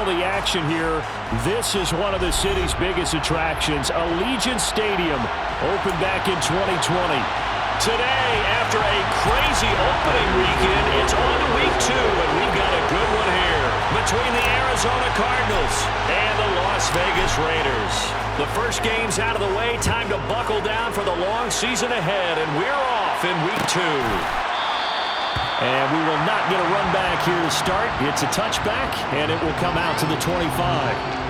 follow the action here. This is one of the city's biggest attractions. Allegiant Stadium opened back in 2020. Today, after a crazy opening weekend, it's on to week 2, and we've got a good one here between the Arizona Cardinals and the Las Vegas Raiders. The first game's out of the way. Time to buckle down for the long season ahead, and we're off in week 2. And we will not get a run back here to start. It's a touchback, and it will come out to the 25.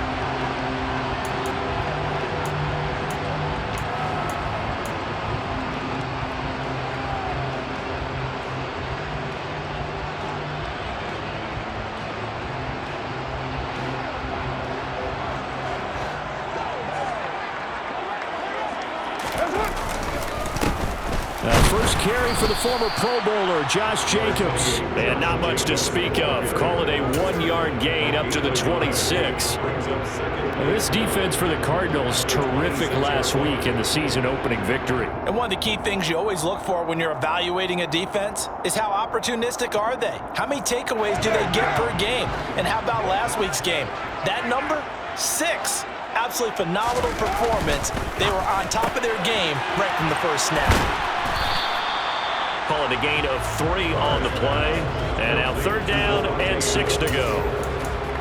First carry for the former Pro Bowler, Josh Jacobs. And not much to speak of. Call it a 1-yard gain up to the 26. This defense for the Cardinals, terrific last week in the season-opening victory. And one of the key things you always look for when you're evaluating a defense is how opportunistic are they? How many takeaways do they get per game? And how about last week's game? That number? 6. Absolutely phenomenal performance. They were on top of their game right from the first snap. Call it a gain of 3 on the play. And now 3rd down and 6 to go.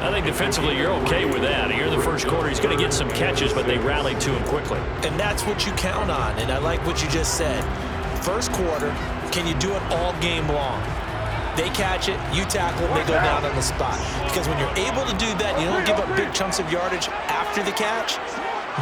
I think defensively you're okay with that. Here in the first quarter, he's going to get some catches, but they rallied to him quickly. And that's what you count on, and I like what you just said. First quarter, can you do it all game long? They catch it, you tackle them, they go down on the spot. Because when you're able to do that, you don't give up big chunks of yardage after the catch.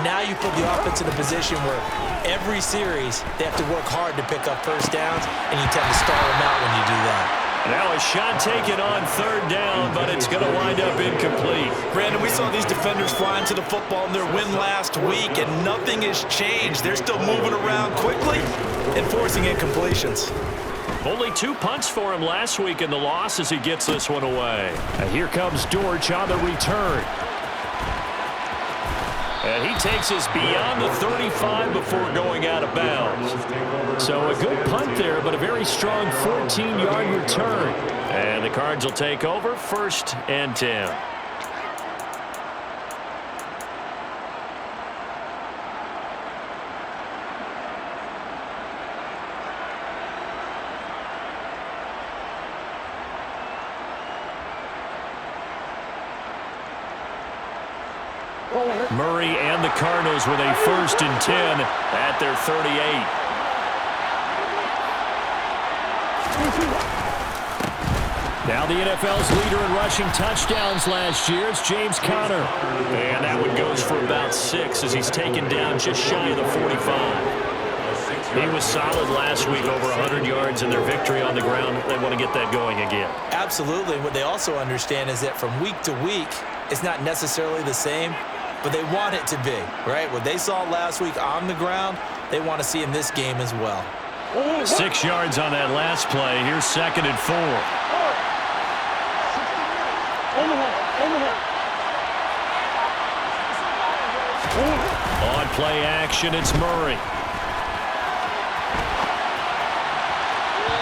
Now you put the offense in a position where every series they have to work hard to pick up first downs, and you tend to stall them out when you do that. Now a shot taken on 3rd down, but it's going to wind up incomplete. Brandon, we saw these defenders flying to the football in their win last week, and nothing has changed. They're still moving around quickly and forcing incompletions. Only 2 punts for him last week in the loss as he gets this one away. And here comes Dortch on the return. And he takes us beyond the 35 before going out of bounds. So a good punt there, but a very strong 14-yard return. And the Cards will take over 1st and 10. Murray and the Cardinals with a 1st and 10 at their 38. Now the NFL's leader in rushing touchdowns last year, it's James Conner. And that one goes for about 6 as he's taken down just shy of the 45. He was solid last week, over 100 yards in their victory on the ground. They want to get that going again. Absolutely. What they also understand is that from week to week, it's not necessarily the same, but they want it to be, right? What they saw last week on the ground, they want to see in this game as well. 6 yards on that last play. Here's 2nd and 4. On play action, it's Murray.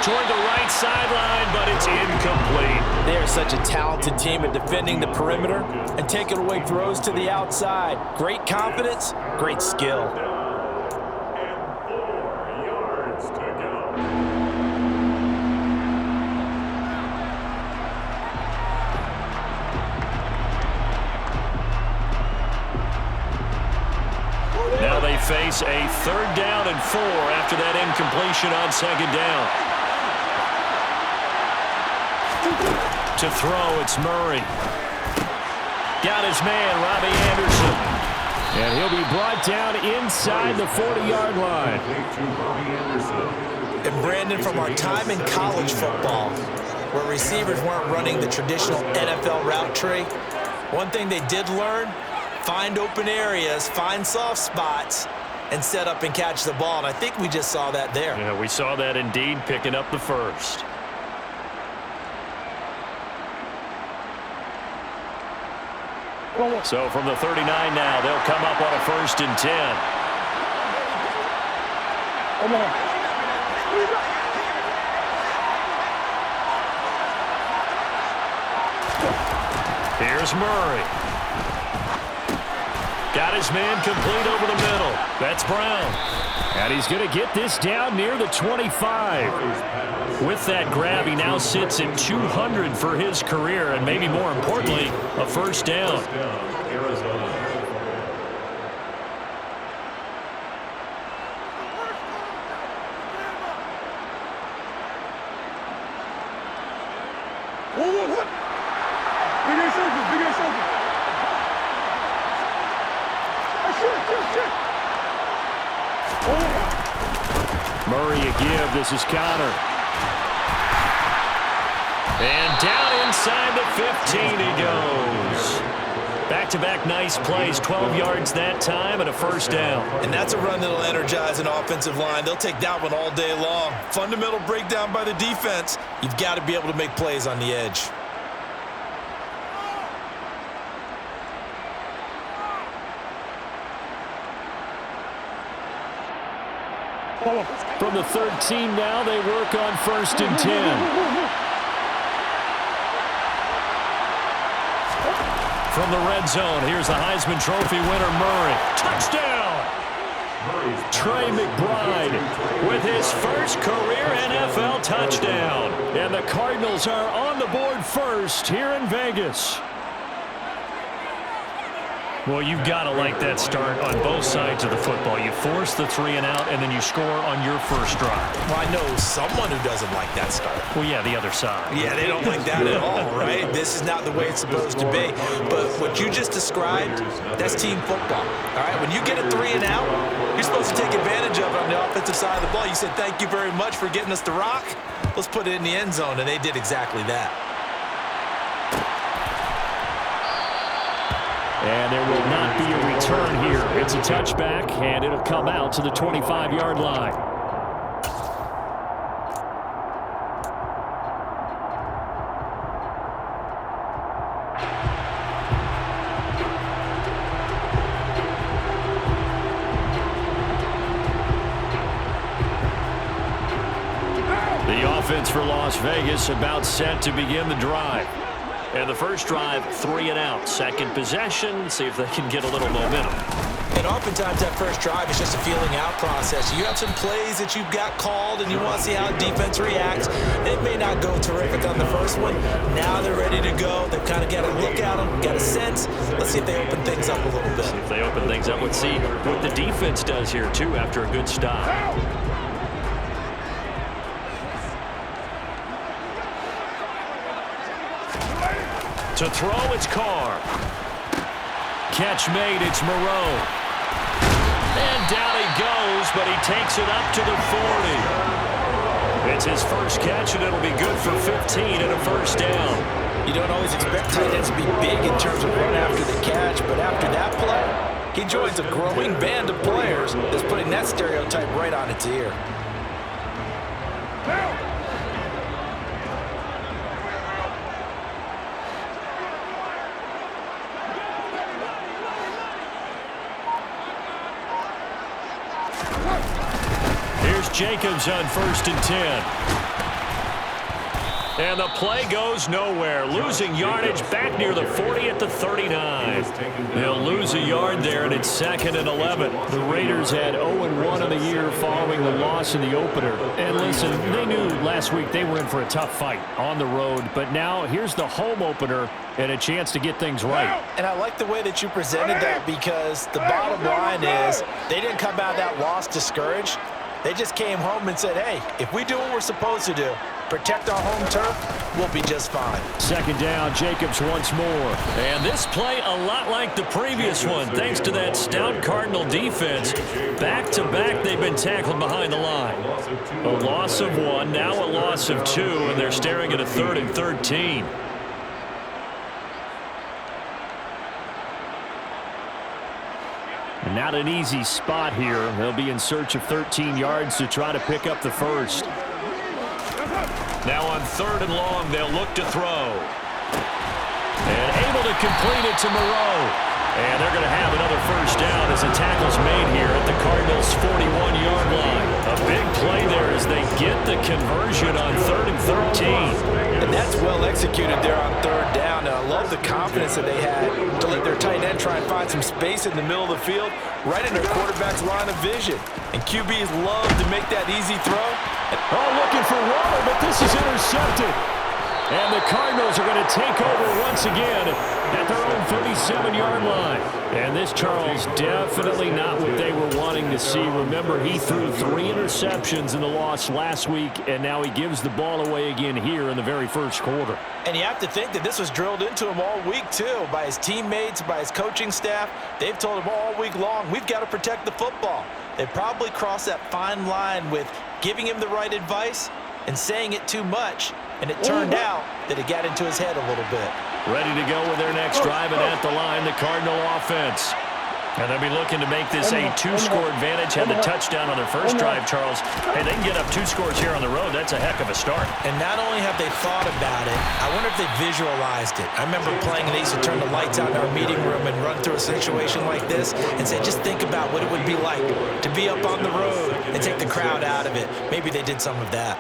Toward the right sideline, but it's incomplete. They are such a talented team at defending the perimeter and taking away throws to the outside. Great confidence, great skill. Now they face a 3rd down and 4 after that incompletion on 2nd down. To throw, it's Murray. Got his man, Robbie Anderson. And he'll be brought down inside the 40-yard line. And Brandon, from our time in college football, where receivers weren't running the traditional NFL route tree, one thing they did learn, find open areas, find soft spots, and set up and catch the ball. And I think we just saw that there. Yeah, we saw that indeed, picking up the 1st. So from the 39 now, they'll come up on a 1st and 10. Here's is Murray. Got his man complete over the middle. That's Brown. And he's going to get this down near the 25. With that grab, he now sits at 200 for his career, and maybe more importantly, a first down. Murray a give. This is Connor. And down inside the 15 he goes. Back-to-back nice plays, 12 yards that time and a first down. And that's a run that'll energize an offensive line. They'll take that one all day long. Fundamental breakdown by the defense. You've got to be able to make plays on the edge. From the 13 now, they work on 1st and 10. From the red zone, here's the Heisman Trophy winner, Murray. Touchdown! Trey McBride with his first career NFL touchdown. And the Cardinals are on the board first here in Vegas. Well, you've got to like that start on both sides of the football. You force the 3 and out, and then you score on your first drive. Well, I know someone who doesn't like that start. Well, yeah, the other side. Yeah, they don't like that at all, right? This is not the way it's supposed to be. But what you just described, that's team football, all right? When you get a 3 and out, you're supposed to take advantage of it on the offensive side of the ball. You said, thank you very much for getting us the rock. Let's put it in the end zone, and they did exactly that. And there will not be a return here. It's a touchback, and it'll come out to the 25-yard line. The offense for Las Vegas about set to begin the drive. And the first drive, 3 and out. Second possession, see if they can get a little momentum. And oftentimes that first drive is just a feeling out process. You have some plays that you've got called and you want to see how defense reacts. It may not go terrific on the first one. Now they're ready to go. They've kind of got to look at them, got a sense. Let's see if they open things up a little bit. See if they open things up. Let's see what the defense does here, too, after a good stop. To throw, it's Carr. Catch made, it's Moreau. And down he goes, but he takes it up to the 40. It's his first catch, and it'll be good for 15 and a first down. You don't always expect tight ends to be big in terms of run after the catch, but after that play, he joins a growing band of players that's putting that stereotype right on its ear. Jacobs on 1st and 10. And the play goes nowhere. Losing yardage back near the 40 at the 39. They'll lose a yard there, and it's 2nd and 11. The Raiders had 0-1 in the year following the loss in the opener. And listen, they knew last week they were in for a tough fight on the road. But now here's the home opener and a chance to get things right. And I like the way that you presented that, because the bottom line is they didn't come out of that loss discouraged. They just came home and said, hey, if we do what we're supposed to do, protect our home turf, we'll be just fine. 2nd down, Jacobs once more. And this play a lot like the previous one, thanks to that stout Cardinal defense. Back-to-back, they've been tackled behind the line. A loss of 1, now a loss of 2, and they're staring at a 3rd and 13. And not an easy spot here. They'll be in search of 13 yards to try to pick up the first. Now on 3rd and long, they'll look to throw. And able to complete it to Moreau. And they're going to have another first down as a tackle's made here at the Cardinals' 41-yard line. A big play there as they get the conversion on 3rd and 13. And that's well executed there on 3rd down. And I love the confidence that they had to let their tight end try and find some space in the middle of the field, right in their quarterback's line of vision. And QBs love to make that easy throw. Oh, looking for water, but this is intercepted. And the Cardinals are going to take over once again at their own 37-yard line. And this, Charles, definitely not what they were wanting to see. Remember, he threw 3 interceptions in the loss last week, and now he gives the ball away again here in the very first quarter. And you have to think that this was drilled into him all week, too, by his teammates, by his coaching staff. They've told him all week long, we've got to protect the football. They probably crossed that fine line with giving him the right advice and saying it too much. And it turned out that it got into his head a little bit. Ready to go with their next drive, and at the line, the Cardinal offense. And they'll be looking to make this a 2-score advantage. Had the touchdown on their first drive, Charles. Hey, they can get up 2 scores here on the road. That's a heck of a start. And not only have they thought about it, I wonder if they visualized it. I remember playing, and they used to turn the lights out in our meeting room and run through a situation like this and say, just think about what it would be like to be up on the road and take the crowd out of it. Maybe they did some of that.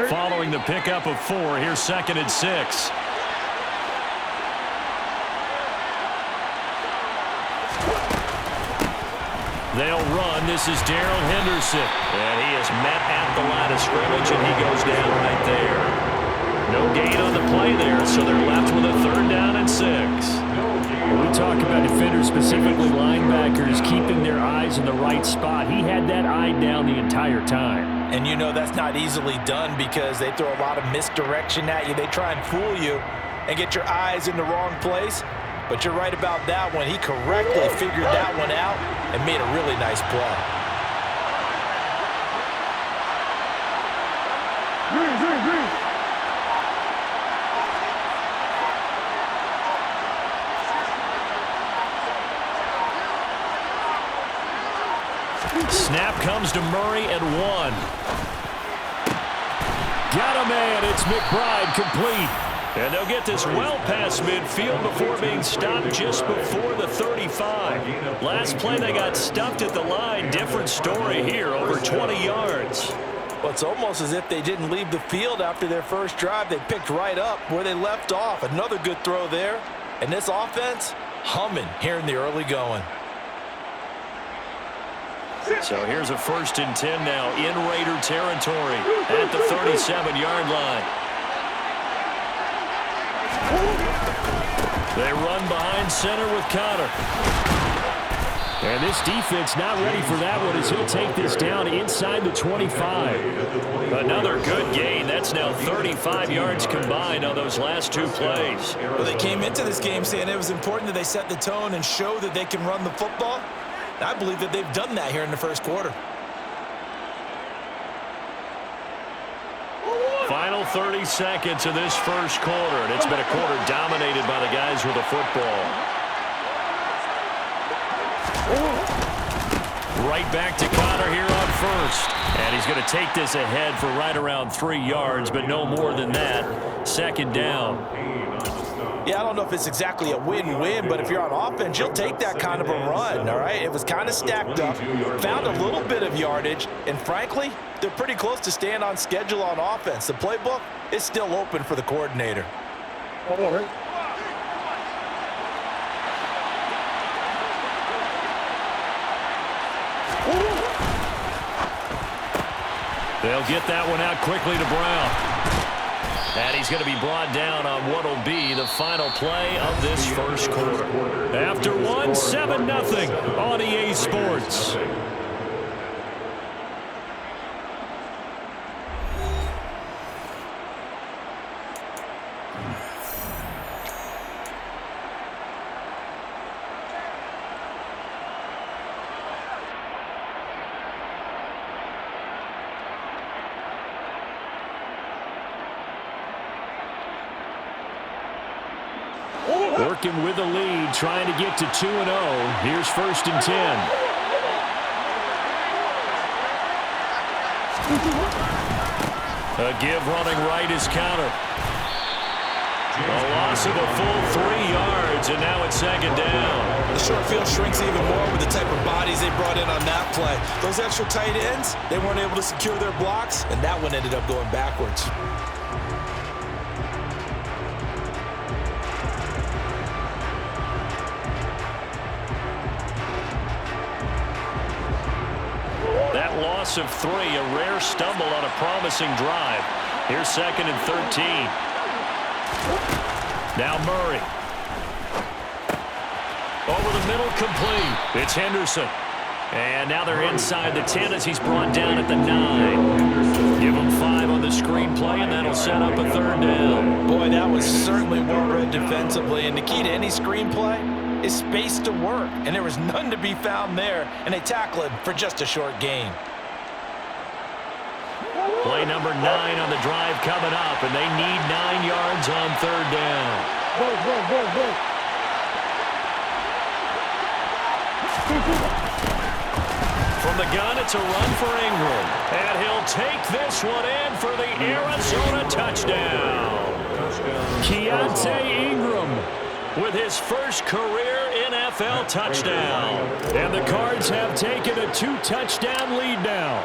Following the pickup of 4, here's 2nd and 6. They'll run. This is Darrell Henderson. And he is met at the line of scrimmage, and he goes down right there. No gain on the play there, so they're left with a 3rd down and 6. When we talk about defenders, specifically linebackers, keeping their eyes in the right spot, he had that eye down the entire time. And you know that's not easily done because they throw a lot of misdirection at you. They try and fool you and get your eyes in the wrong place. But you're right about that one. He correctly figured that one out and made a really nice play. Snap comes to Murray at 1. Got a man. It's McBride complete. And they'll get this well past midfield before being stopped just before the 35. Last play they got stuffed at the line. Different story here, over 20 yards. Well, it's almost as if they didn't leave the field after their first drive. They picked right up where they left off. Another good throw there. And this offense, humming here in the early going. So here's a 1st and 10 now in Raider territory at the 37-yard line. They run behind center with Connor. And this defense not ready for that one as he'll take this down inside the 25. Another good gain. That's now 35 yards combined on those last 2 plays. Well, they came into this game saying it was important that they set the tone and show that they can run the football. I believe that they've done that here in the first quarter. Final 30 seconds of this first quarter, and it's been a quarter dominated by the guys with the football. Right back to Connor here on 1st. And he's going to take this ahead for right around 3 yards, but no more than that. 2nd down. Yeah, I don't know if it's exactly a win-win, but if you're on offense, you'll take that kind of a run, all right? It was kind of stacked up, found a little bit of yardage, and frankly, they're pretty close to staying on schedule on offense. The playbook is still open for the coordinator. They'll get that one out quickly to Brown. And he's going to be brought down on what will be the final play of this first quarter. After 1, 7-0 on EA Sports. Working with the lead, trying to get to 2-0. Here's 1st and 10. A give running right is counter. A loss of a full 3 yards, and now it's second down. The short field shrinks even more with the type of bodies they brought in on that play. Those extra tight ends, they weren't able to secure their blocks, and that one ended up going backwards. That loss of 3, a rare stumble on a promising drive. Here's second and 13. Now Murray. Over the middle, complete. It's Henderson. And now they're inside the 10 as he's brought down at the 9. Give him 5 on the screenplay, and that'll set up a third down. Boy, that was certainly well read defensively. And the key to any screenplay is space to work. And there was none to be found there. And they tackle it for just a short gain. Play number 9 on the drive coming up, and they need 9 yards on third down. From the gun, it's a run for Ingram. And he'll take this one in for the Arizona touchdown. Keontae Ingram with his first career NFL touchdown. And the Cards have taken a 2-touchdown lead now.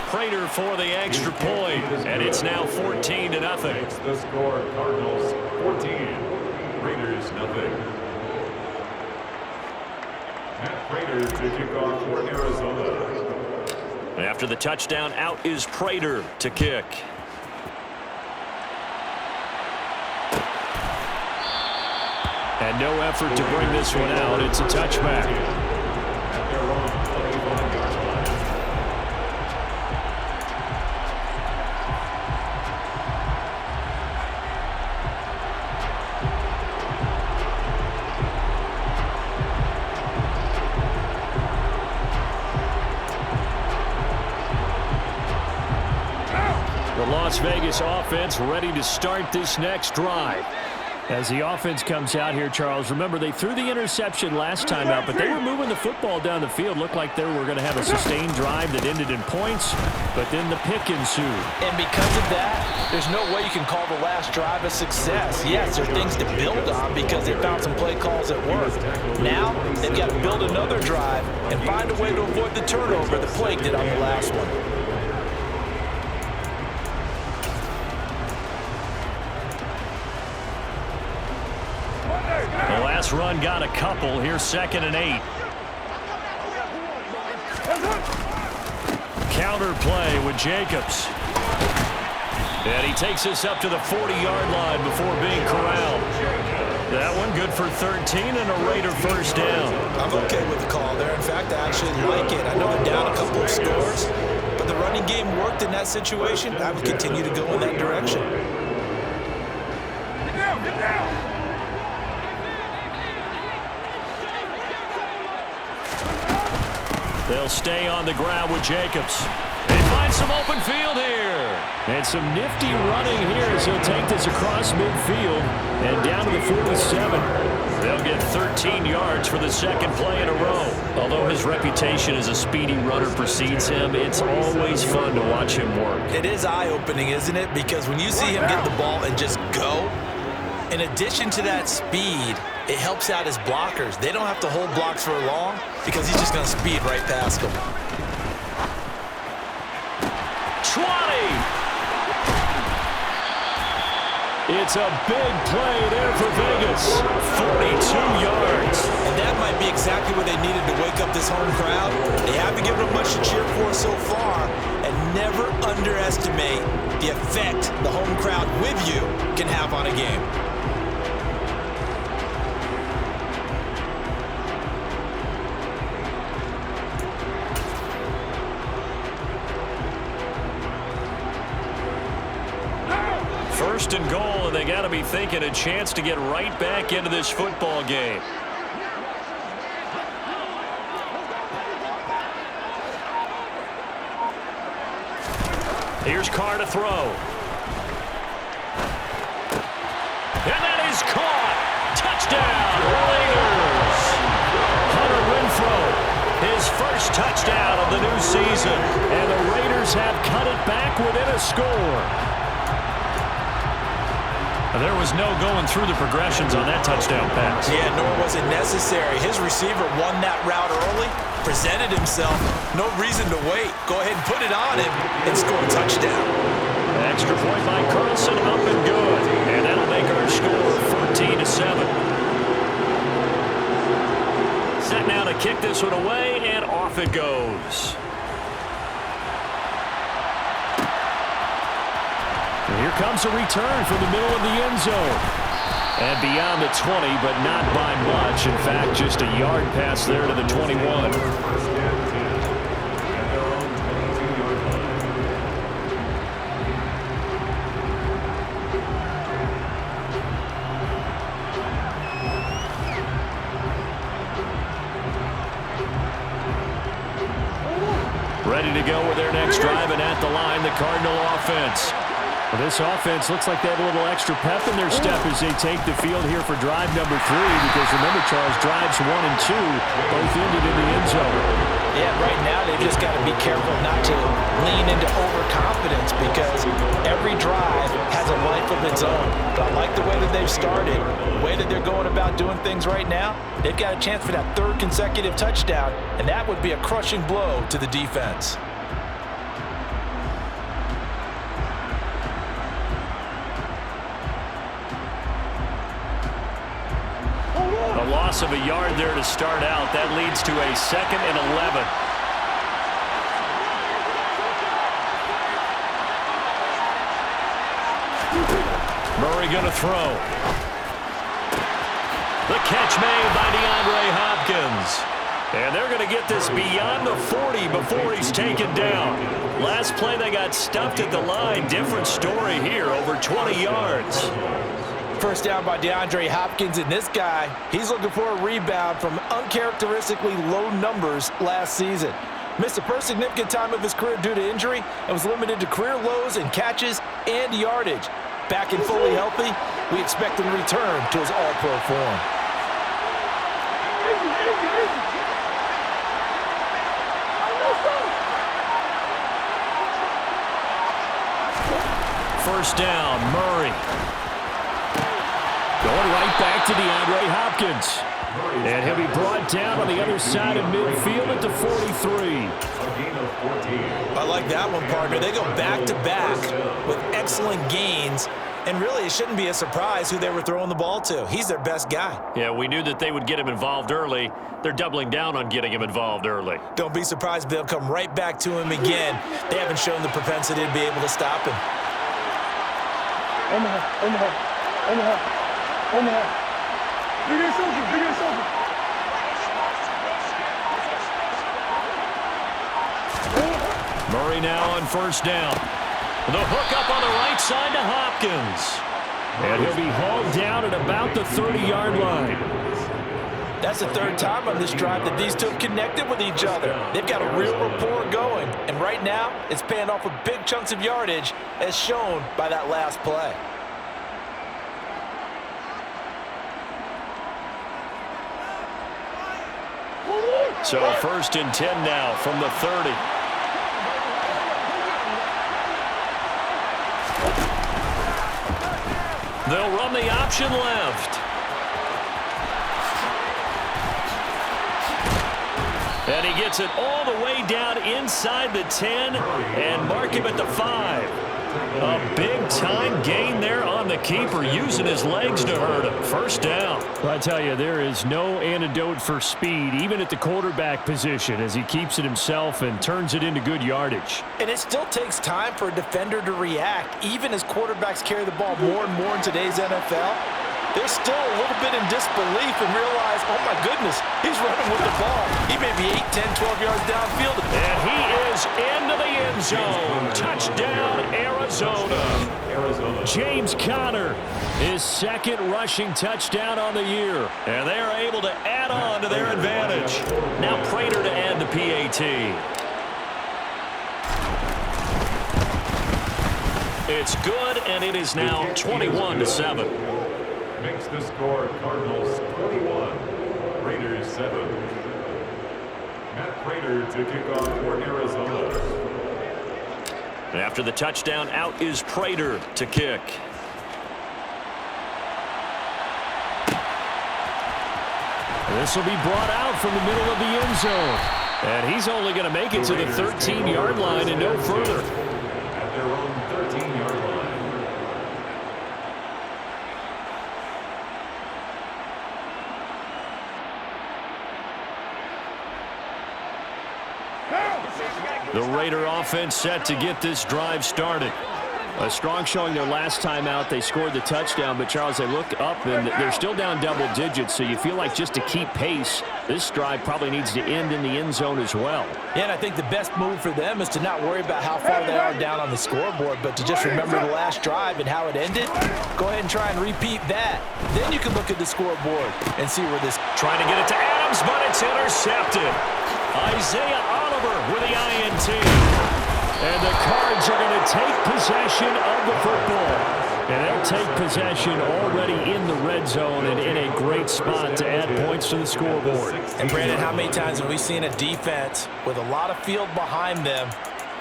Prater for the extra point, and it's now 14-0. The score, Cardinals 14, Raiders nothing. Matt Prater to kick off for Arizona. After the touchdown, out is Prater to kick. And no effort to bring this one out. It's a touchback. Las Vegas offense ready to start this next drive. As the offense comes out here, Charles, remember they threw the interception last time out, but they were moving the football down the field. Looked like they were going to have a sustained drive that ended in points, but then the pick ensued. And because of that, there's no way you can call the last drive a success. Yes, there's things to build on because they found some play calls that worked. Now, they've got to build another drive and find a way to avoid the turnover the Plague did on the last one. The last run got a couple. Here's 2nd and 8. Counter play with Jacobs. And he takes us up to the 40-yard line before being corralled. That one good for 13 and a Raider first down. I'm okay with the call there. In fact, I actually like it. I know they're down a couple of scores, but the running game worked in that situation. I would continue to go in that direction. Get down. They'll stay on the ground with Jacobs. They find some open field here. And some nifty running here as he'll take this across midfield and down to the 47. They'll get 13 yards for the second play in a row. Although his reputation as a speedy runner precedes him, it's always fun to watch him work. It is eye-opening, isn't it? Because when you see him get the ball and just go, in addition to that speed, it helps out his blockers. They don't have to hold blocks for long because he's just going to speed right past them. 20! It's a big play there for Vegas. 42 yards. And that might be exactly what they needed to wake up this home crowd. They haven't given them much to cheer for so far. And never underestimate the effect the home crowd with you can have on a game. First and goal, and they got to be thinking a chance to get right back into this football game. Here's Carr to throw. And that is caught. Touchdown, Raiders. Hunter Renfrow, his first touchdown of the new season. And the Raiders have cut it back within a score. There was no going through the progressions on that touchdown pass. Yeah, nor was it necessary. His receiver won that route early, presented himself. No reason to wait. Go ahead and put it on him and score a touchdown. Extra point by Carlson, up and good. And that'll make our score 14-7. Set now to kick this one away, and off it goes. And here comes a return from the middle of the end zone. And beyond the 20, but not by much. In fact, just a yard pass there to the 21. Ready to go with their next drive, and at the line, the Cardinal offense. Well, this offense looks like they have a little extra pep in their step as they take the field here for drive number 3, because remember, Charles, drives 1 and 2 both ended in the end zone. Yeah, right now they've just got to be careful not to lean into overconfidence, because every drive has a life of its own. But I like the way that they've started, the way that they're going about doing things right now. They've got a chance for that 3rd consecutive touchdown, and that would be a crushing blow to the defense. A loss of a yard there to start out. That leads to a 2nd and 11. Murray going to throw. The catch made by DeAndre Hopkins. And they're going to get this beyond the 40 before he's taken down. Last play, they got stuffed at the line. Different story here, over 20 yards. First down by DeAndre Hopkins, and this guy, he's looking for a rebound from uncharacteristically low numbers last season. Missed the first significant time of his career due to injury and was limited to career lows in catches and yardage. Back and fully healthy, we expect him to return to his all-pro form. First down, Murray. Going right back to DeAndre Hopkins. And he'll be brought down on the other side of midfield at the 43. I like that one, partner. They go back-to-back with excellent gains. And really, it shouldn't be a surprise who they were throwing the ball to. He's their best guy. Yeah, we knew that they would get him involved early. They're doubling down on getting him involved early. Don't be surprised if they'll come right back to him again. They haven't shown the propensity to be able to stop him. Murray now on first down. The hook up on the right side to Hopkins. And he'll be hauled down at about the 30-yard line. That's the 3rd time on this drive that these two have connected with each other. They've got a real rapport going. And right now, it's paying off with big chunks of yardage, as shown by that last play. So 1st and 10 now from the 30. They'll run the option left. And he gets it all the way down inside the 10 and mark him at the 5. A big-time gain there on the keeper, using his legs to hurt him. First down. Well, I tell you, there is no antidote for speed, even at the quarterback position, as he keeps it himself and turns it into good yardage. And it still takes time for a defender to react, even as quarterbacks carry the ball more and more in today's NFL. They're still a little bit in disbelief and realize, oh my goodness, he's running with the ball. He may be 8, 10, 12 yards downfield. And he is into the end zone. Touchdown, Arizona. James Conner, his 2nd rushing touchdown on the year. And they are able to add on to their advantage. Now Prater to add the PAT. It's good, and it is now 21-7. Makes the score Cardinals 21, Raiders 7. Matt Prater to kick off for Arizona. After the touchdown, out is Prater to kick. This will be brought out from the middle of the end zone. And he's only going to make it to the 13-yard line and no further. At their own 13-yard line. The Raider offense set to get this drive started. A strong showing their last time out. They scored the touchdown, but Charles, they look up and they're still down double digits, so you feel like just to keep pace, this drive probably needs to end in the end zone as well. Yeah, and I think the best move for them is to not worry about how far they are down on the scoreboard, but to just remember the last drive and how it ended. Go ahead and try and repeat that. Then you can look at the scoreboard and see where this... Trying to get it to Adams, but it's intercepted. Isaiah Oliver with the INT. And the Cards are going to take possession of the football. And they'll take possession already in the red zone and in a great spot to add points to the scoreboard. And Brandon, how many times have we seen a defense with a lot of field behind them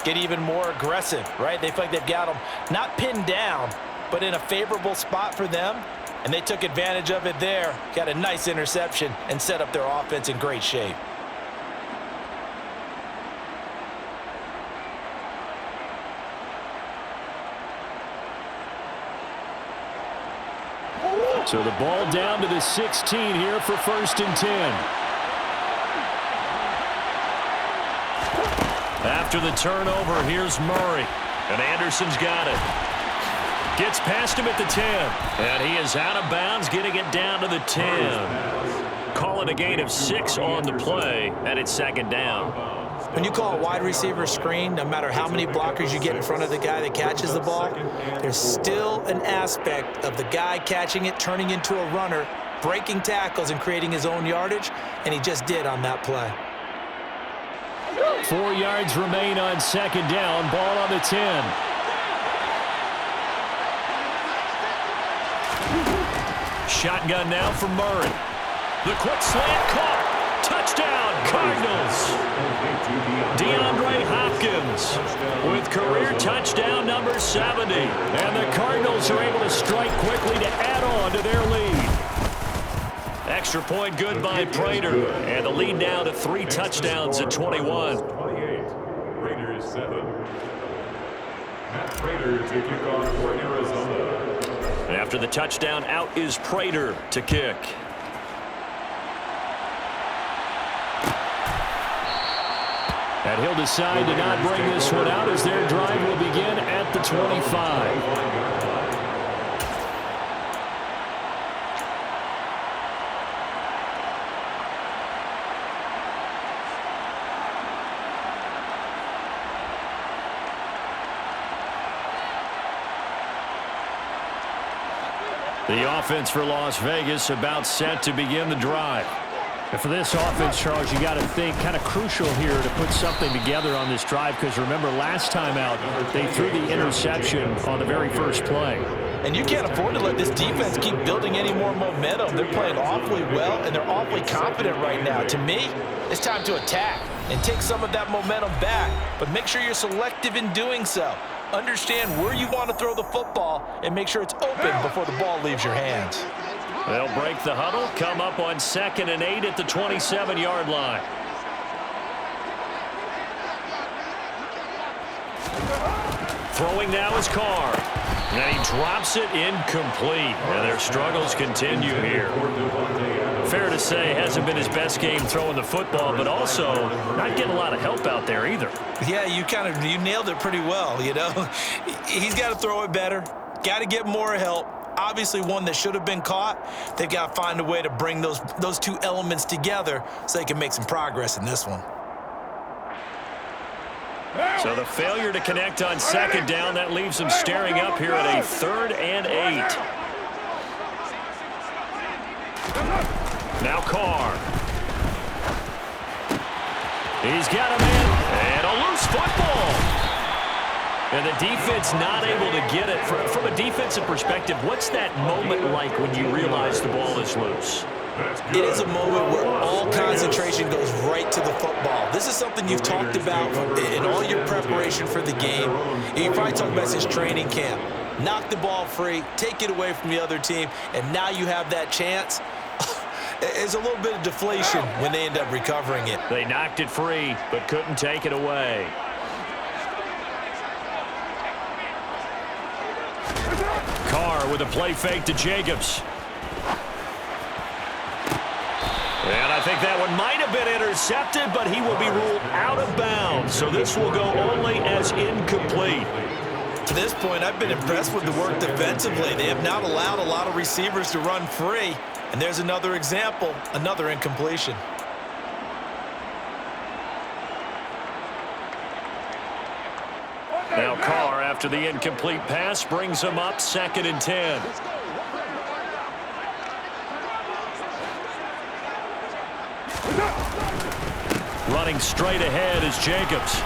get even more aggressive, right? They feel like they've got them not pinned down, but in a favorable spot for them. And they took advantage of it there, got a nice interception, and set up their offense in great shape. So the ball down to the 16 here for 1st and 10. After the turnover, here's Murray. And Anderson's got it. Gets past him at the 10. And he is out of bounds, getting it down to the 10. Call it a gain of 6 on the play, and it's 2nd down. When you call a wide receiver screen, no matter how many blockers you get in front of the guy that catches the ball, there's still an aspect of the guy catching it, turning into a runner, breaking tackles and creating his own yardage, and he just did on that play. 4 yards remain on 2nd down. Ball on the 10. Shotgun now for Murray. The quick slant caught. Touchdown, Cardinals. DeAndre Hopkins with career touchdown number 70. And the Cardinals are able to strike quickly to add on to their lead. Extra point good by Prater. And the lead now to 3 touchdowns at 21. 28. Raiders 7. Matt Prater to kick off for Arizona. After the touchdown, out is Prater to kick. And he'll decide to not bring this one out as their drive will begin at the 25. The offense for Las Vegas about set to begin the drive. And for this offense, Charles, you got to think kind of crucial here to put something together on this drive, because remember last time out they threw the interception on the very first play. And you can't afford to let this defense keep building any more momentum. They're playing awfully well, and they're awfully confident right now. To me, it's time to attack and take some of that momentum back, but make sure you're selective in doing so. Understand where you want to throw the football and make sure it's open before the ball leaves your hands. They'll break the huddle, come up on 2nd and 8 at the 27-yard line. Throwing now is Carr. And he drops it incomplete. And their struggles continue here. Fair to say, hasn't been his best game throwing the football, but also not getting a lot of help out there either. Yeah, you nailed it pretty well, you know. He's got to throw it better, got to get more help. Obviously one that should have been caught. They've got to find a way to bring those two elements together so they can make some progress in this one. So the failure to connect on 2nd down, that leaves them staring up here at a 3rd and 8. Now Carr. He's got a man and a loose football. And the defense not able to get it. From a defensive perspective, what's that moment like when you realize the ball is loose? It is a moment where all concentration goes right to the football. This is something you've talked about in all your preparation for the game. You probably talked about since training camp. Knock the ball free, take it away from the other team, and now you have that chance. There's a little bit of deflation when they end up recovering it. They knocked it free, but couldn't take it away. Carr with a play fake to Jacobs. And I think that one might have been intercepted, but he will be ruled out of bounds. So this will go only as incomplete. To this point, I've been impressed with the work defensively. They have not allowed a lot of receivers to run free. And there's another example, another incompletion. Now Carr, after the incomplete pass, brings him up 2nd and 10. Running straight ahead is Jacobs.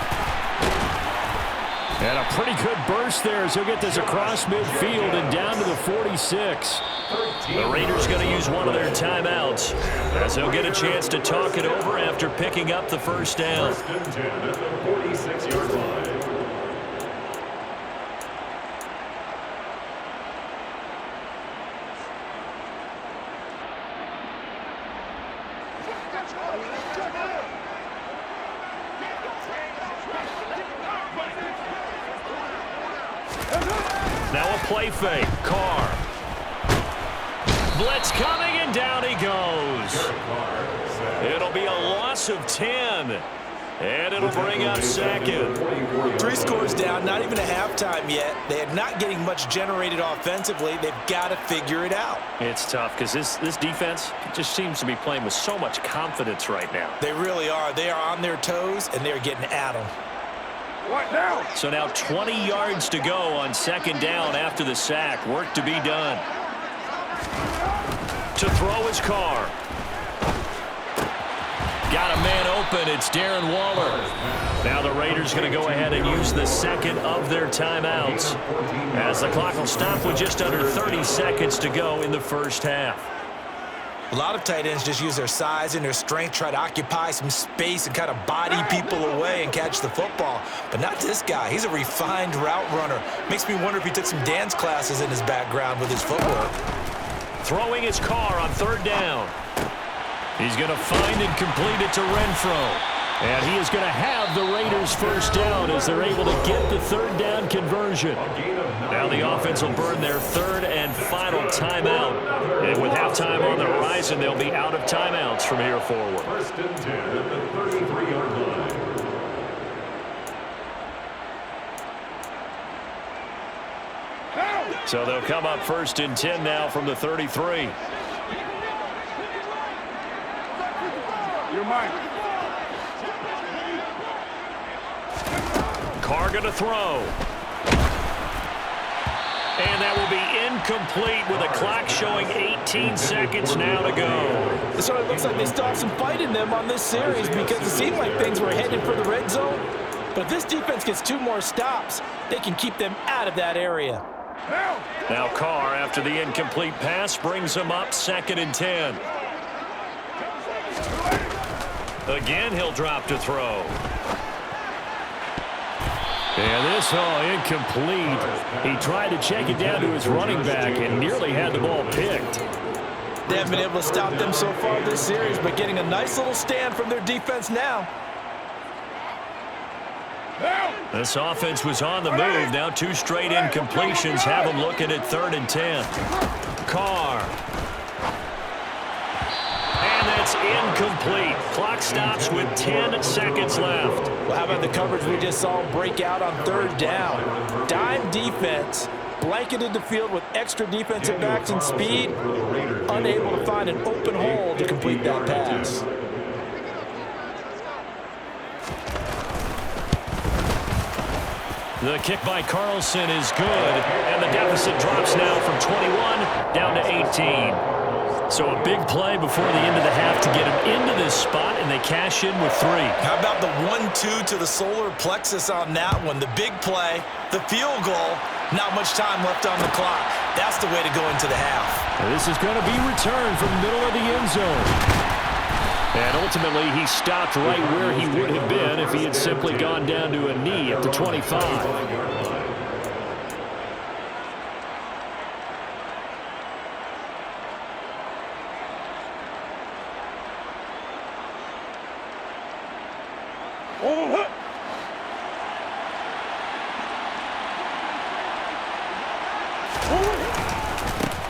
And a pretty good burst there as he'll get this across midfield and down to the 46. The Raiders going to use one of their timeouts as they'll get a chance to talk it over after picking up the first down. 1st and 10 at the 46-yard line. Now a play fake. Carr. Blitz coming, and down he goes. It'll be a loss of 10. And it'll bring up 2nd. 3 scores down, not even a halftime yet. They are not getting much generated offensively. They've got to figure it out. It's tough because this defense just seems to be playing with so much confidence right now. They really are. They are on their toes, and they're getting at them. So now 20 yards to go on 2nd down after the sack. Work to be done. To throw his Carr. Got a man open. It's Darren Waller. Now the Raiders going to go ahead and use the 2nd of their timeouts as the clock will stop with just under 30 seconds to go in the first half. A lot of tight ends just use their size and their strength, try to occupy some space and kind of body people away and catch the football. But not this guy. He's a refined route runner. Makes me wonder if he took some dance classes in his background with his footwork. Throwing his Carr on 3rd down. He's going to find and complete it to Renfro. And he is going to have the Raiders first down as they're able to get the 3rd down conversion. Now the offense will burn their 3rd and final timeout. And with halftime on the horizon, they'll be out of timeouts from here forward. 1st and 10 at the 33-yard line. So they'll come up 1st and 10 now from the 33. You're mine. Carr going to throw. And that will be incomplete with a clock showing 18 seconds now to go. So it looks like they still have some fight in them on this series because it seemed like things were headed for the red zone. But if this defense gets 2 more stops, they can keep them out of that area. Now Carr, after the incomplete pass, brings him up 2nd and 10. Again, he'll drop to throw. And this, incomplete. He tried to check it down to his running back and nearly had the ball picked. They haven't been able to stop them so far this series, but getting a nice little stand from their defense now. This offense was on the move. Now 2 straight incompletions have them looking at 3rd and 10. Carr. And that's incomplete. Clock stops with 10 seconds left. Well, how about the coverage we just saw break out on 3rd down? Dime defense, blanketed the field with extra defensive backs and speed, unable to find an open hole to complete that pass. The kick by Carlson is good, and the deficit drops now from 21 down to 18. So a big play before the end of the half to get him into this spot, and they cash in with 3. How about the 1-2 to the solar plexus on that one? The big play, the field goal, Not much time left on the clock. That's the way to go into the half. And this is going to be returned from the middle of the end zone. And ultimately, he stopped right where he would have been if he had simply gone down to a knee at the 25.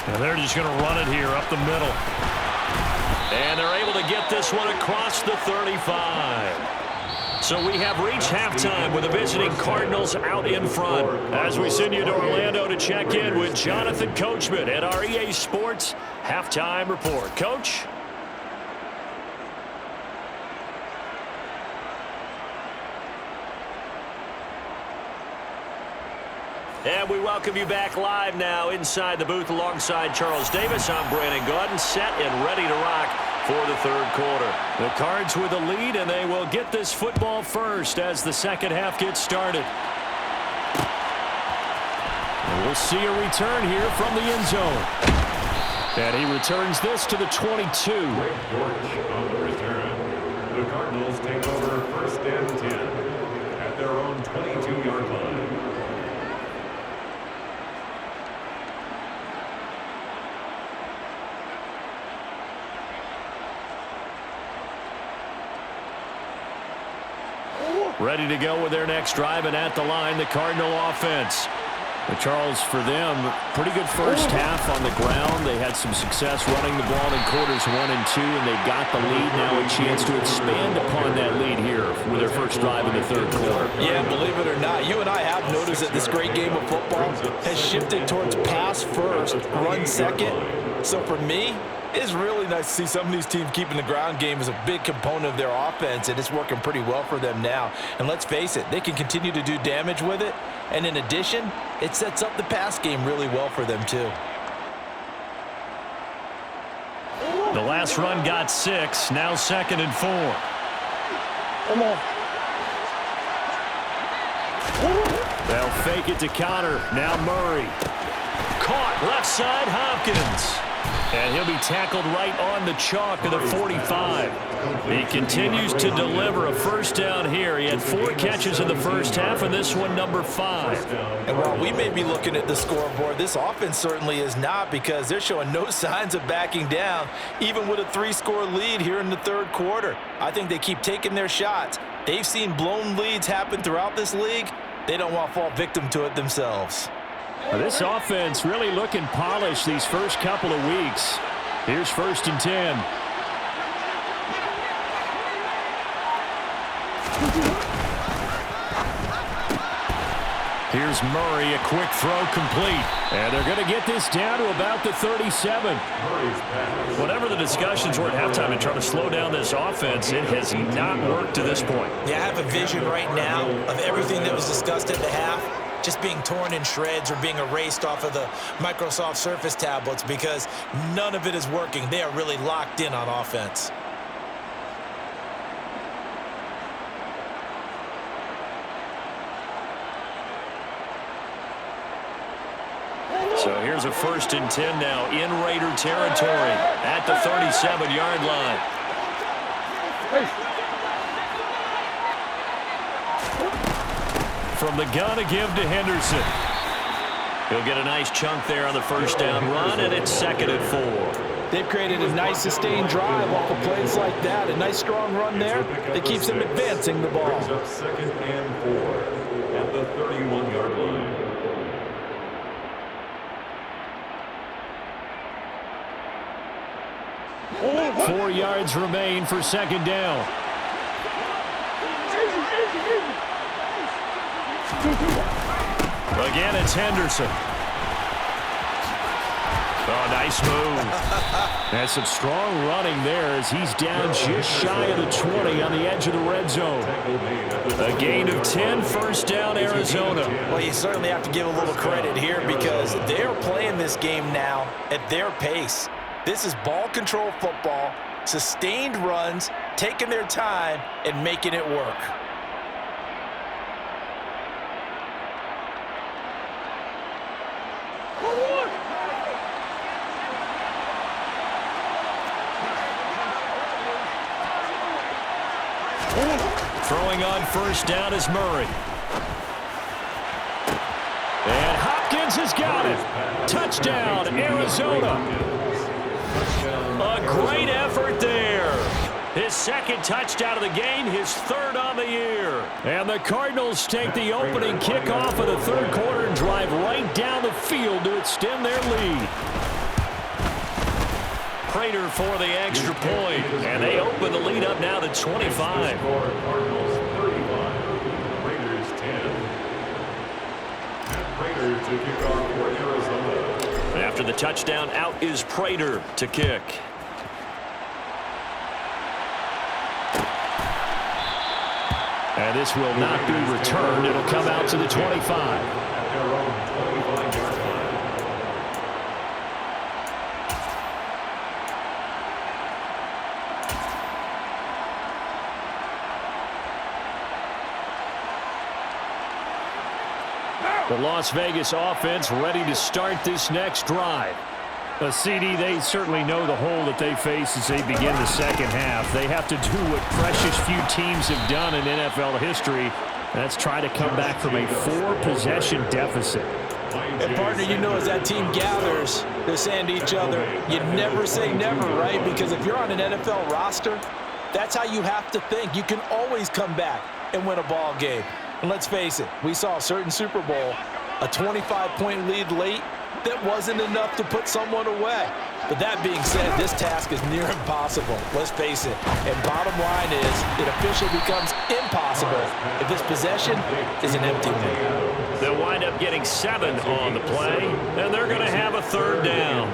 And they're just going to run it here up the middle. And they're able to get this one across the 35. So we have reached halftime with the visiting Cardinals out in front. As we send you to Orlando to check in with Jonathan Coachman at our EA Sports Halftime Report. Coach? And we welcome you back live now inside the booth alongside Charles Davis. I'm Brandon Gaudin, set and ready to rock for the third quarter. The Cards with a lead, and they will get this football first as the second half gets started. And we'll see a return here from the end zone. And he returns this to the 22. Great George on the return. The Cardinals take over first and 10 at their own 22-yard line. Ready to go with their next drive, and at the line, the Cardinal offense. But Charles, for them, pretty good first half on the ground. They had some success running the ball in quarters 1 and 2, and they got the lead. Now a chance to expand upon that lead here with their first drive in the third quarter. Yeah, believe it or not, you and I have noticed that this great game of football has shifted towards pass first, run second. So for me, it's really nice to see some of these teams keeping the ground game as a big component of their offense, and it's working pretty well for them now. And let's face it, they can continue to do damage with it. And in addition, it sets up the pass game really well for them too. The last run got 6, now 2nd and 4. Come on. They'll fake it to counter. Now Murray. Caught left side, Hopkins. And he'll be tackled right on the chalk of the 45. He continues to deliver a first down here. He had 4 catches in the first half, and this one number 5. And while we may be looking at the scoreboard, this offense certainly is not, because they're showing no signs of backing down, even with a 3-score lead here in the third quarter. I think they keep taking their shots. They've seen blown leads happen throughout this league. They don't want to fall victim to it themselves. This offense really looking polished these first couple of weeks. Here's 1st and 10. Here's Murray, a quick throw complete. And they're going to get this down to about the 37. Whatever the discussions were at halftime and trying to slow down this offense, it has not worked to this point. Yeah, I have a vision right now of everything that was discussed at the half just being torn in shreds or being erased off of the Microsoft Surface tablets, because none of it is working. They are really locked in on offense. So here's a 1st and 10 now in Raider territory at the 37-yard line. From the gun, a give to Henderson. He'll get a nice chunk there on the first down run, and it's 2nd and 4. They've created a nice sustained drive off of plays like that. A nice strong run there that keeps them advancing the ball. 2nd and 4 at the 31-yard line. 4 yards remain for 2nd down. Again, it's Henderson. Oh, nice move. That's some strong running there as he's down just shy of the 20 on the edge of the red zone. A gain of 10, first down, Arizona. Well, you certainly have to give a little credit here, because they're playing this game now at their pace. This is ball control football, sustained runs, taking their time, and making it work. throwing on first down is Murray. And Hopkins has got it. Touchdown, Arizona. A great effort there. His second touchdown of the game, his third on the year. And the Cardinals take the opening kickoff of the third quarter and drive right down the field to extend their lead. Prater for the extra point, and they open the lead up now to 25. Cardinals 35, Raiders 10. And Prater to kick off for Arizona. After the touchdown, out is Prater to kick. And this will not be returned. It'll come out to the 25. At their own 25-yard line. The Las Vegas offense ready to start this next drive. CD, they certainly know the hole that they face as they begin the second half. They have to do what precious few teams have done in NFL history. That's try to come back from a 4-possession deficit. And partner, you know, as that team gathers, they're saying to each other, you never say never, right? Because if you're on an NFL roster, that's how you have to think. You can always come back and win a ball game. And let's face it, we saw a certain Super Bowl, a 25-point lead late, that wasn't enough to put someone away. But that being said, this task is near impossible. Let's face it. And bottom line is, it officially becomes impossible if this possession is an empty one. They'll wind up getting 7 on the play, and they're going to have a third down.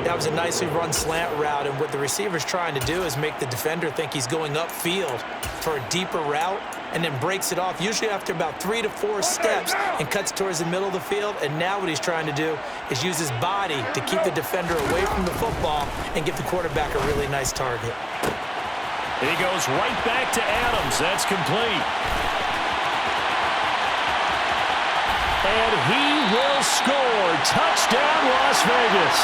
That was a nicely run slant route, and what the receiver's trying to do is make the defender think he's going upfield for a deeper route, and then breaks it off, usually after about 3 to 4 steps, and cuts towards the middle of the field. And now what he's trying to do is use his body to keep the defender away from the football and give the quarterback a really nice target. He goes right back to Adams. That's complete. And he will score. Touchdown, Las Vegas.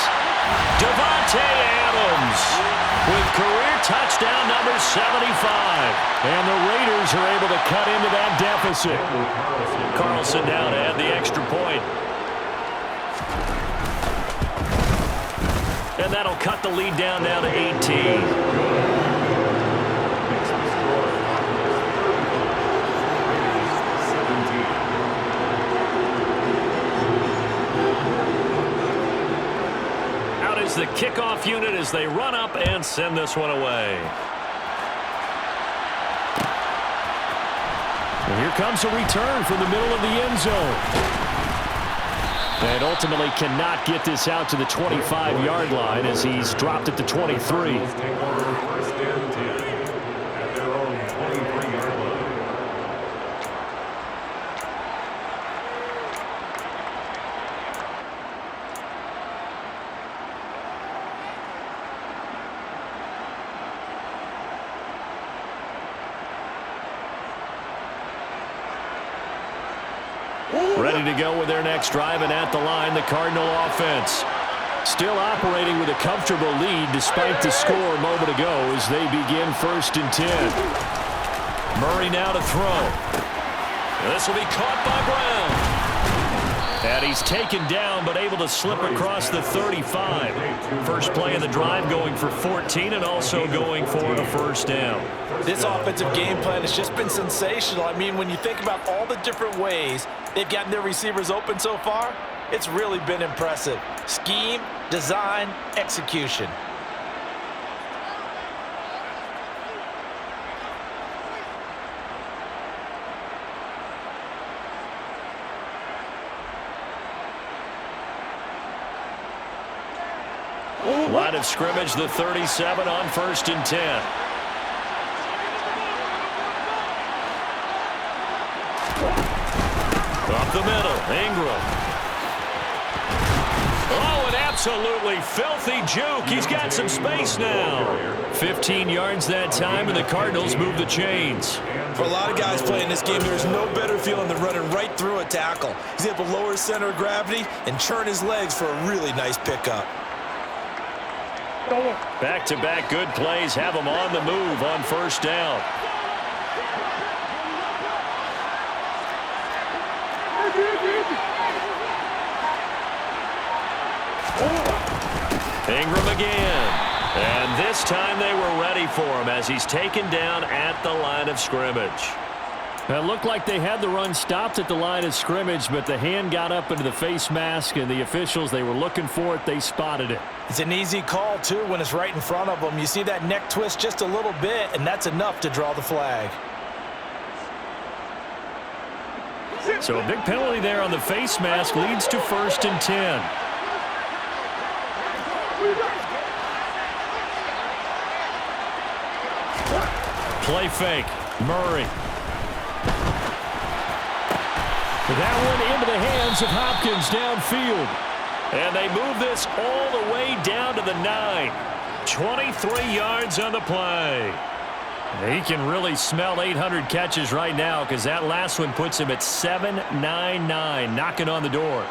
Davante Adams with career touchdown number 75. And the Raiders are able to cut into that deficit. Carlson now to add the extra point. And that'll cut the lead down now to 18. The kickoff unit as they run up and send this one away. And here comes a return from the middle of the end zone. And ultimately cannot get this out to the 25-yard line as he's dropped at the 23. Ready to go with their next drive, and at the line, the Cardinal offense. Still operating with a comfortable lead despite the score a moment ago as they begin 1st and 10. Murray now to throw. This will be caught by Brown. And he's taken down but able to slip across the 35. First play of the drive going for 14 and also going for a first down. This offensive game plan has just been sensational. I mean, when you think about all the different ways they've gotten their receivers open so far, it's really been impressive. Scheme, design, execution. Line of scrimmage, the 37 on 1st and 10. Up the middle, Ingram. Oh, an absolutely filthy juke. He's got some space now. 15 yards that time, and the Cardinals move the chains. For a lot of guys playing this game, there's no better feeling than running right through a tackle. He's able to lower his center of gravity and churn his legs for a really nice pickup. Back-to-back good plays have them on the move on first down. Ingram again. And this time they were ready for him as he's taken down at the line of scrimmage. It looked like they had the run stopped at the line of scrimmage, but the hand got up into the face mask, and the officials, they were looking for it. They spotted it. It's an easy call, too, when it's right in front of them. You see that neck twist just a little bit, and that's enough to draw the flag. So a big penalty there on the face mask leads to 1st and 10. Play fake. Murray. That one into the hands of Hopkins downfield. And they move this all the way down to the 9. 23 yards on the play. He can really smell 800 catches right now because that last one puts him at 799, knocking on the door.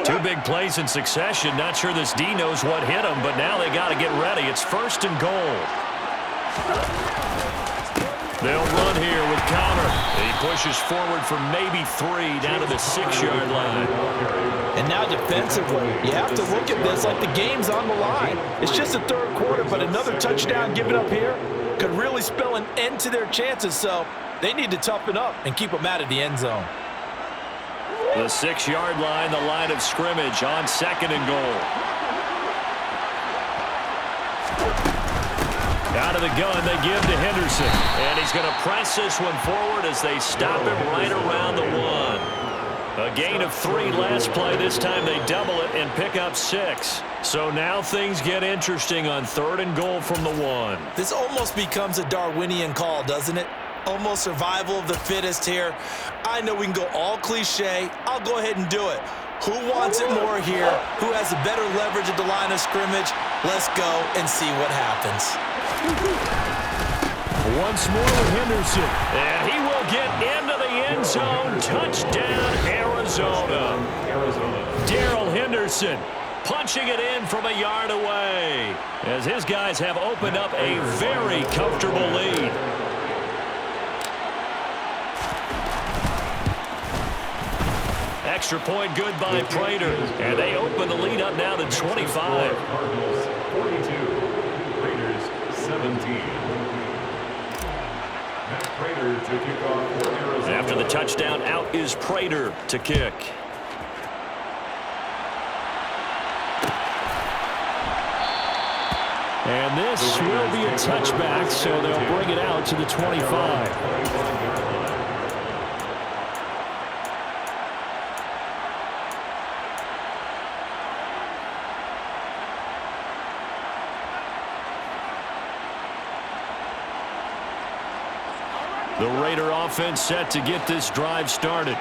Two big plays in succession. Not sure this D knows what hit him, but now they got to get ready. It's 1st and goal. They'll run here with Connor. He pushes forward for maybe 3 down to the 6-yard line. And now defensively, you have to look at this like the game's on the line. It's just the 3rd quarter, but another touchdown given up here could really spell an end to their chances, so they need to toughen up and keep them out of the end zone. The 6-yard line, the line of scrimmage on 2nd and goal. Out of the gun, they give to Henderson. And he's going to press this one forward as they stop him right around the 1. A gain of 3 last play. This time they double it and pick up 6. So now things get interesting on 3rd and goal from the 1. This almost becomes a Darwinian call, doesn't it? Almost survival of the fittest here. I know we can go all cliche. I'll go ahead and do it. Who wants it more here? Who has a better leverage at the line of scrimmage? Let's go and see what happens. Once more with Henderson. And he will get into the end zone. Touchdown, Arizona. Darrell Henderson punching it in from a yard away as his guys have opened up a very comfortable lead. Extra point good by Prater. And they open the lead up now to 25. Cardinals 42, Raiders 17. Matt Prater to kick off for Arizona. After the touchdown, out is Prater to kick. And this will be a touchback, so they'll bring it out to the 25. The Raider offense set to get this drive started.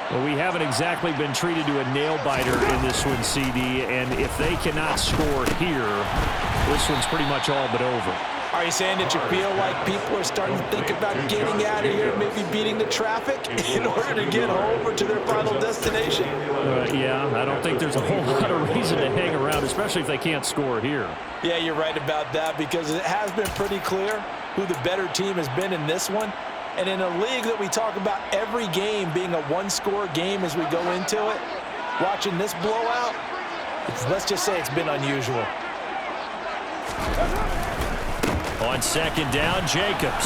Well, we haven't exactly been treated to a nail-biter in this one, CD, and if they cannot score here, this one's pretty much all but over. Are you saying that you feel like people are starting to think about getting out of here, maybe beating the traffic in order to get home or to their final destination? Yeah, I don't think there's a whole lot of reason to hang around, especially if they can't score here. Yeah, you're right about that because it has been pretty clear who the better team has been in this one. And in a league that we talk about every game being a one-score game as we go into it, watching this blowout, let's just say it's been unusual. On 2nd down, Jacobs.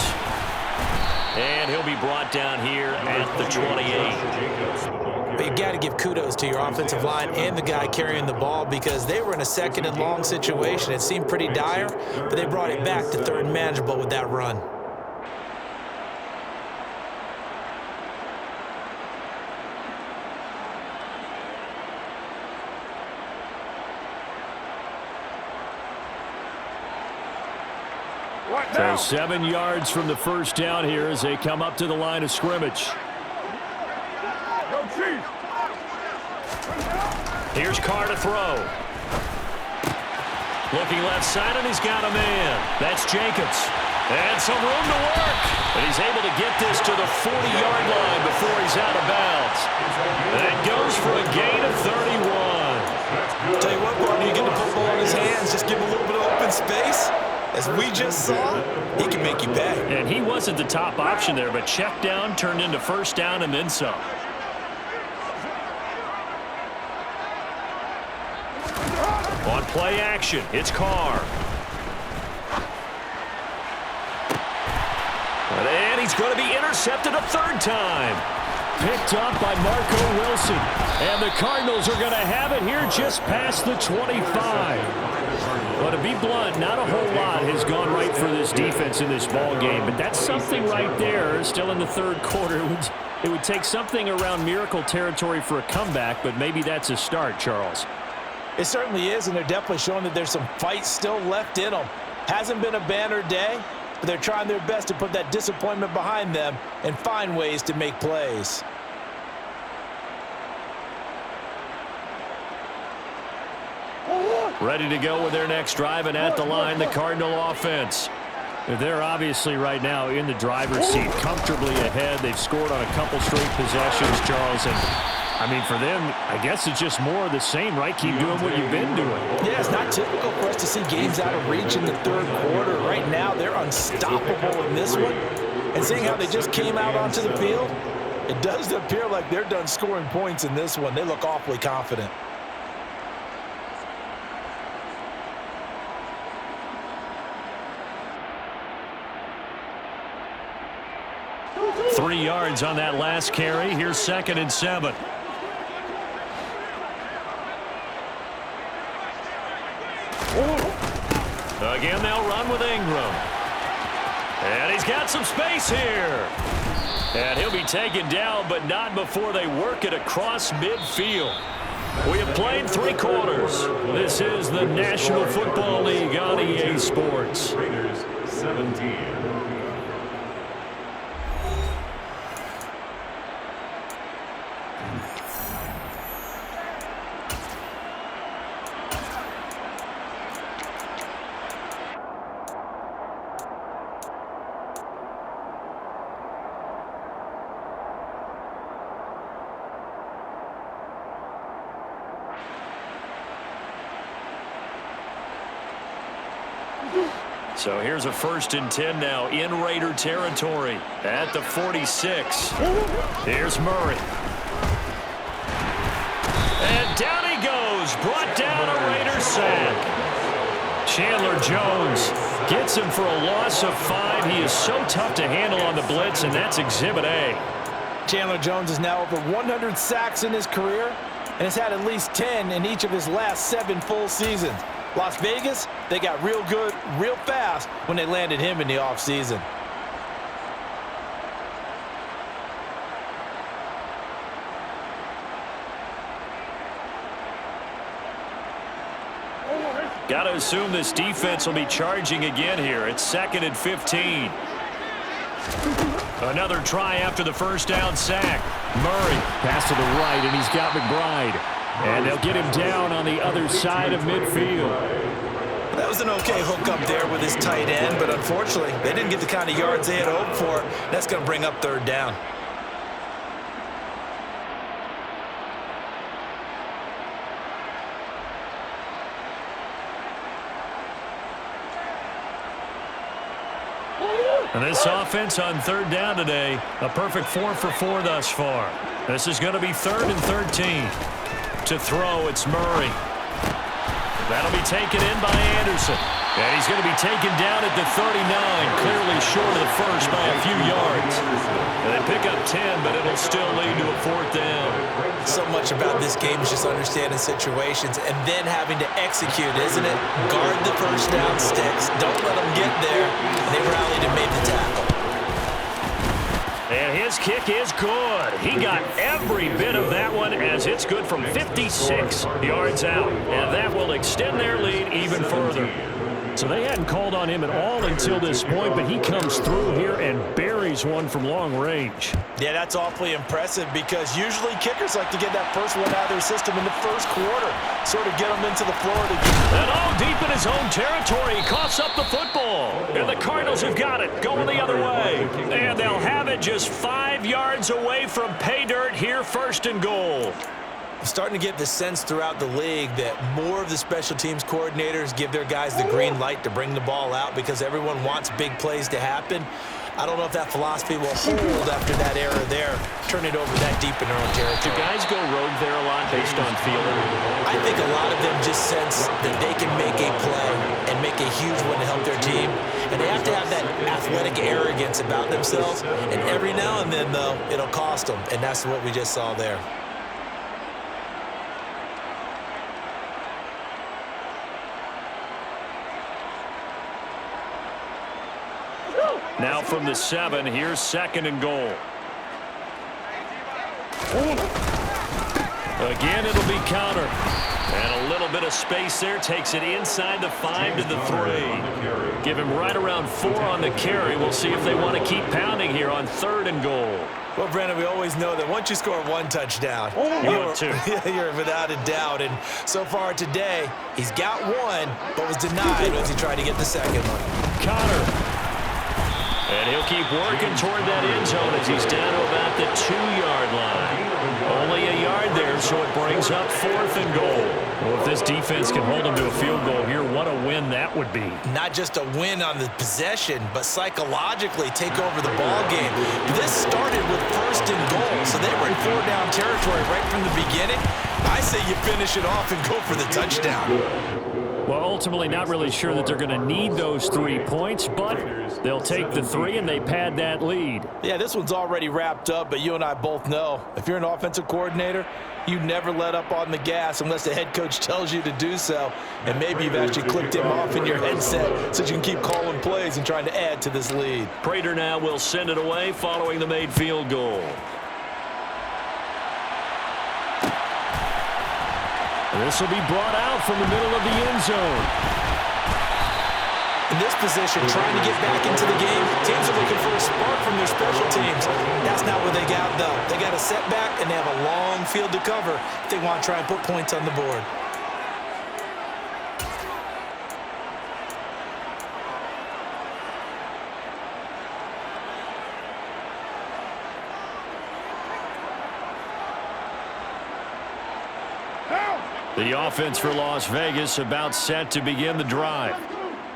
And he'll be brought down here at the 28. But you got to give kudos to your offensive line and the guy carrying the ball because they were in a 2nd and long situation. It seemed pretty dire, but they brought it back to 3rd and manageable with that run. So 7 yards from the first down here as they come up to the line of scrimmage. Here's Carr to throw. Looking left side, and he's got a man. That's Jacobs. And some room to work. And he's able to get this to the 40-yard line before he's out of bounds. That goes for a gain of 31. Tell you what, partner, you get the football in his hands, just give him a little bit of open space, As we just saw, he can make you pay. And he wasn't the top option there, but check down turned into first down and then some. On play action, it's Carr. And he's going to be intercepted a third time. Picked up by Marco Wilson. And the Cardinals are going to have it here just past the 25. But to be blunt, not a whole lot has gone right for this defense in this ball game. But that's something right there. Still in the third quarter. It would take something around miracle territory for a comeback, but maybe that's a start, Charles. It certainly is, and they're definitely showing that there's some fight still left in them. Hasn't been a banner day, but they're trying their best to put that disappointment behind them and find ways to make plays. Ready to go with their next drive, and at the line, the Cardinal offense. They're obviously right now in the driver's seat, comfortably ahead. They've scored on a couple straight possessions, Charles, and I mean, for them, I guess it's just more of the same, right? Keep doing what you've been doing. Yeah, it's not typical for us to see games out of reach in the third quarter. Right now, they're unstoppable in this one. And seeing how they just came out onto the field, it does appear like they're done scoring points in this one. They look awfully confident. Three yards on that last carry. Here's 2nd and 7. Again, they'll run with Ingram. And he's got some space here. And he'll be taken down, but not before they work it across midfield. We have played 3 quarters. This is the National Football League on EA Sports. Raiders 17. So here's a 1st and 10 now in Raider territory at the 46. Here's Murray. And down he goes. Brought down a Raider sack. Chandler Jones gets him for a loss of 5. He is so tough to handle on the blitz, and that's Exhibit A. Chandler Jones is now over 100 sacks in his career and has had at least 10 in each of his last 7 full seasons. Las Vegas, they got real good, real fast when they landed him in the offseason. Got to assume this defense will be charging again here. It's 2nd and 15. Another try after the first down sack. Murray, pass to the right, and he's got McBride. And they'll get him down on the other side of midfield. That was an okay hook up there with his tight end, but unfortunately, they didn't get the kind of yards they had hoped for. That's going to bring up 3rd down. And this offense on 3rd down today, a perfect 4 for 4 thus far. This is going to be 3rd and 13. To throw, it's Murray. That'll be taken in by Anderson. And he's going to be taken down at the 39, clearly short of the first by a few yards. And they pick up 10, but it'll still lead to a 4th down. So much about this game is just understanding situations and then having to execute, isn't it? Guard the first down sticks. Don't let them get there. And they rallied and made the tackle. And his kick is good. He got every bit of that one as it's good from 56 yards out. And that will extend their lead even further. So they hadn't called on him at all until this point, but he comes through here and buries one from long range. Yeah, that's awfully impressive because usually kickers like to get that first one out of their system in the first quarter, sort of get them into the floor to get. And deep in his own territory, he coughs up the football. And the Cardinals have got it, going the other way. And they'll have it just 5 yards away from pay dirt here, 1st and goal. Starting to get the sense throughout the league that more of the special teams coordinators give their guys the green light to bring the ball out because everyone wants big plays to happen. I don't know if that philosophy will hold after that error there, turn it over that deep in their own territory. Do guys go rogue there a lot based on feeling? I think a lot of them just sense that they can make a play and make a huge one to help their team. And they have to have that athletic arrogance about themselves. And every now and then, though, it'll cost them. And that's what we just saw there. Now from the 7, here's 2nd and goal. Again, it'll be counter. And a little bit of space there. Takes it inside the 5 to the 3. Give him right around 4 on the carry. We'll see if they want to keep pounding here on 3rd and goal. Well, Brandon, we always know that once you score 1 touchdown, you're without a doubt. And so far today, he's got 1, but was denied as he tried to get the 2nd one. Connor. And he'll keep working toward that end zone as he's down to about the 2-yard line. Only a yard there, so it brings up 4th and goal. Well, if this defense can hold them to a field goal here, what a win that would be. Not just a win on the possession, but psychologically take over the ball game. This started with 1st and goal, so they were in 4-down territory right from the beginning. I say you finish it off and go for the touchdown. Well, ultimately not really sure that they're going to need those 3 points, but they'll take the 3 and they pad that lead. Yeah, this one's already wrapped up, but you and I both know if you're an offensive coordinator, you never let up on the gas unless the head coach tells you to do so. And maybe you've actually clicked him off in your headset so you can keep calling plays and trying to add to this lead. Prater now will send it away following the made field goal. This will be brought out from the middle of the end zone. In this position, trying to get back into the game, teams are looking for a spark from their special teams. That's not what they got, though. They got a setback, and they have a long field to cover if they want to try and put points on the board. The offense for Las Vegas about set to begin the drive.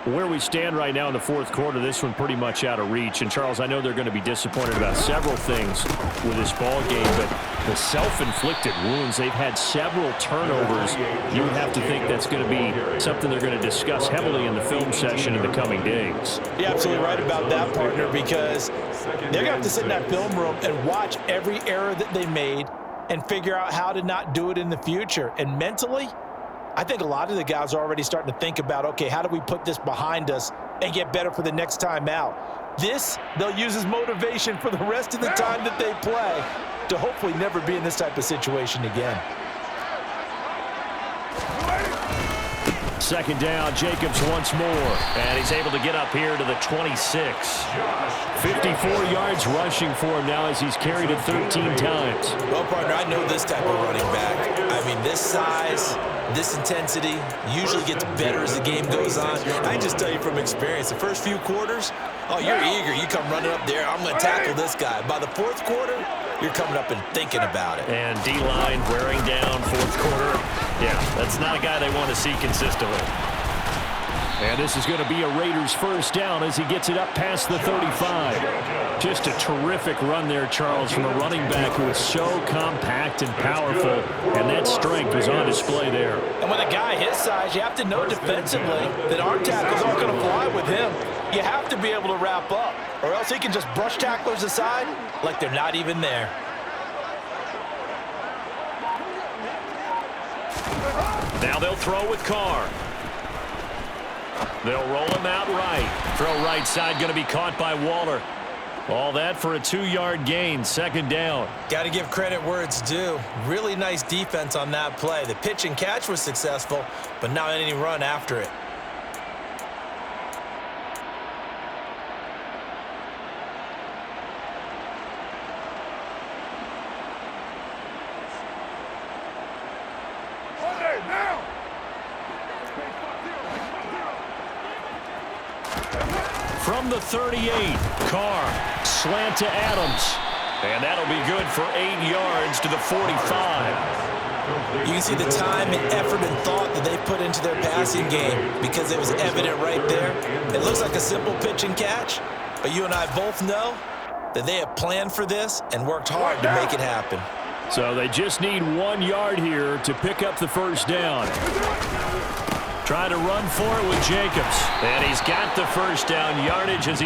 Where we stand right now in the 4th quarter, this one pretty much out of reach. And, Charles, I know they're going to be disappointed about several things with this ball game, but the self-inflicted wounds, they've had several turnovers. You would have to think that's going to be something they're going to discuss heavily in the film session in the coming days. You're absolutely right about that, partner, because they're going to have to sit in that film room and watch every error that they made and figure out how to not do it in the future. And mentally, I think a lot of the guys are already starting to think about, okay, how do we put this behind us and get better for the next time out? This, they'll use as motivation for the rest of the time that they play to hopefully never be in this type of situation again. 2nd down, Jacobs once more. And he's able to get up here to the 26. 54 yards rushing for him now as he's carried it 13 times. Well, partner, I know this type of running back. I mean, this size, this intensity usually gets better as the game goes on. I can just tell you from experience, the first few quarters, oh, you're eager. You come running up there, I'm going to tackle this guy. By the 4th quarter, you're coming up and thinking about it. And D-line wearing down 4th quarter. Yeah, that's not a guy they want to see consistently. And this is going to be a Raiders 1st down as he gets it up past the 35. Just a terrific run there, Charles, from a running back who is so compact and powerful, and that strength was on display there. And with a guy his size, you have to know defensively that arm tackles aren't going to fly with him. You have to be able to wrap up, or else he can just brush tacklers aside like they're not even there. Now they'll throw with Carr. They'll roll him out right. Throw right side going to be caught by Waller. All that for a 2-yard gain, 2nd down. Got to give credit where it's due. Really nice defense on that play. The pitch and catch was successful, but not any run after it. From the 38, Carr, slant to Adams. And that'll be good for 8 yards to the 45. You can see the time and effort and thought that they put into their passing game because it was evident right there. It looks like a simple pitch and catch, but you and I both know that they have planned for this and worked hard to make it happen. So they just need 1 yard here to pick up the first down. Trying to run for it with Jacobs. And he's got the first down yardage as